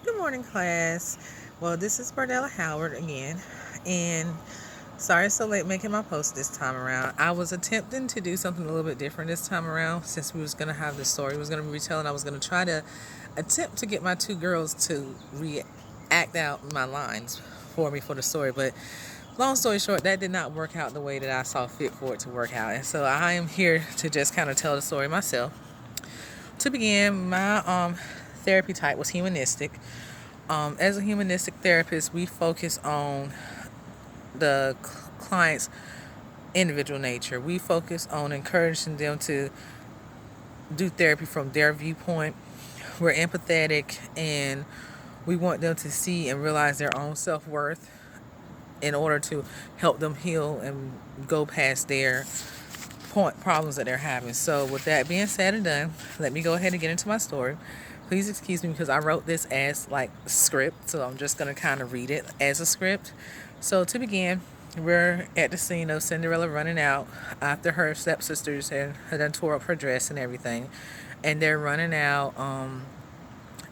Good morning, class. Well, this is Bardella Howard again, and sorry so late making my post this time around. I was attempting to do something a little bit different this time around since we was gonna have this story. We was gonna be retelling. I was gonna try to attempt to get my two girls to react out my lines for me for the story, but long story short, that did not work out the way that I saw fit for it to work out, and so I am here to just kind of tell the story myself. To begin, my therapy type was humanistic. As a humanistic therapist, we focus on the client's individual nature. We focus on encouraging them to do therapy from their viewpoint. We're empathetic and we want them to see and realize their own self worth in order to help them heal and go past their point problems that they're having. So, with that being said and done, let me go ahead and get into my story. Please excuse me because I wrote this as like script, so I'm just gonna kind of read it as a script. So, to begin, we're at the scene of Cinderella running out after her stepsisters had done tore up her dress and everything, and they're running out.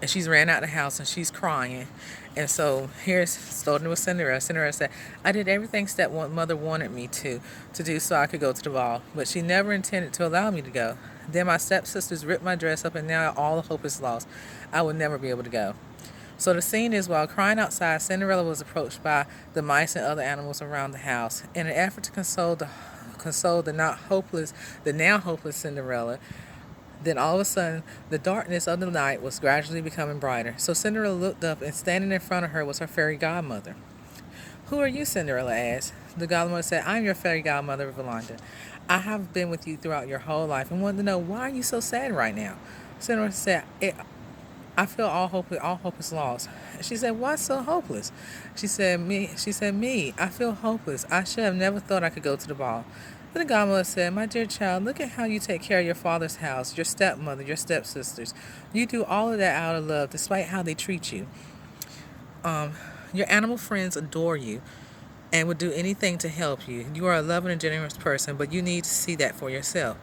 And she's ran out of the house and she's crying. And so here's starting with Cinderella. Cinderella said, I did everything stepmother wanted me to do so I could go to the ball, but she never intended to allow me to go. Then my stepsisters ripped my dress up and now all hope is lost. I will never be able to go. So the scene is while crying outside, Cinderella was approached by the mice and other animals around the house. In an effort to console the now hopeless Cinderella, then all of a sudden, the darkness of the night was gradually becoming brighter. So Cinderella looked up, and standing in front of her was her fairy godmother. Who are you? Cinderella asked. The godmother said, I'm your fairy godmother, Valanda. I have been with you throughout your whole life and wanted to know why are you so sad right now? Cinderella said, I feel all hope is lost. She said, what's so hopeless? She said, me. I feel hopeless. I should have never thought I could go to the ball. But the godmother said, my dear child, look at how you take care of your father's house, your stepmother, your stepsisters. You do all of that out of love, despite how they treat you. Your animal friends adore you and would do anything to help you. You are a loving and generous person, but you need to see that for yourself.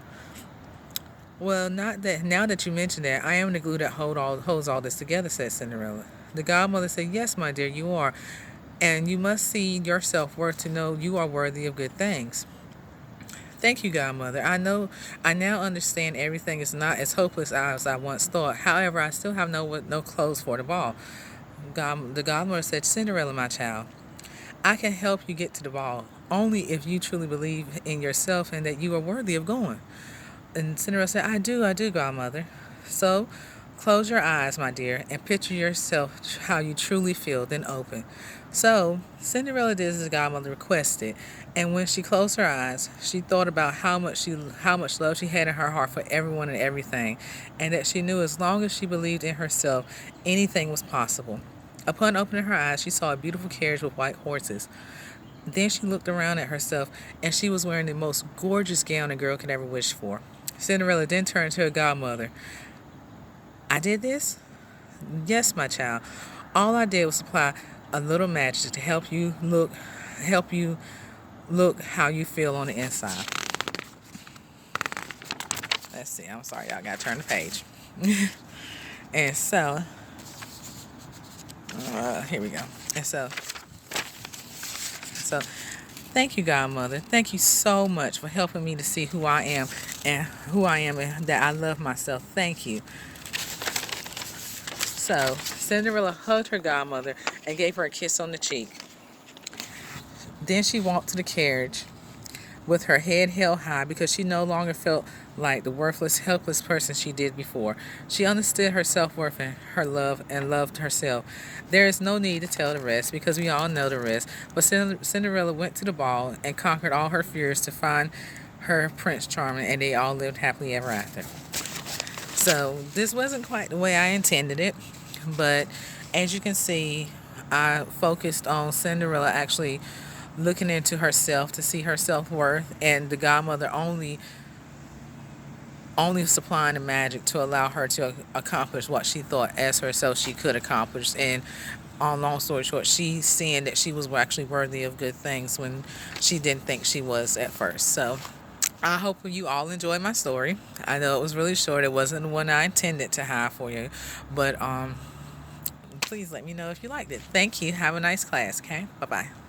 Well, not that now that you mention that, I am the glue that holds all this together, said Cinderella. The godmother said, yes, my dear, you are. And you must see your self worth to know you are worthy of good things. Thank you, godmother. I now understand everything is not as hopeless as I once thought. However, I still have no clothes for the ball. The godmother said, Cinderella, my child, I can help you get to the ball only if you truly believe in yourself and that you are worthy of going. And Cinderella said, I do, godmother. So close your eyes, my dear, and picture yourself how you truly feel, then open. So Cinderella did as the godmother requested, and when she closed her eyes, she thought about how much love she had in her heart for everyone and everything, and that she knew as long as she believed in herself, anything was possible. Upon opening her eyes, she saw a beautiful carriage with white horses. Then she looked around at herself, and she was wearing the most gorgeous gown a girl could ever wish for. Cinderella then turned to her godmother. I did this? Yes, my child. All I did was supply a little magic to help you look how you feel on the inside. Let's see. I'm sorry, y'all gotta turn the page. And so, here we go. And so, thank you, Godmother. Thank you so much for helping me to see and that I love myself. Thank you. So, Cinderella hugged her godmother and gave her a kiss on the cheek. Then she walked to the carriage with her head held high because she no longer felt like the worthless, helpless person she did before. She understood her self worth and her love and loved herself. There is no need to tell the rest because we all know the rest. But Cinderella went to the ball and conquered all her fears to find her Prince Charming, and they all lived happily ever after. So this wasn't quite the way I intended it, but as you can see, I focused on Cinderella actually looking into herself to see her self worth, and the godmother only supplying the magic to allow her to accomplish what she thought as herself she could accomplish. And on long story short, she seeing that she was actually worthy of good things when she didn't think she was at first. So I hope you all enjoyed my story. I know it was really short. It wasn't the one I intended to have for you, but please let me know if you liked it. Thank you. Have a nice class, okay? Bye-bye.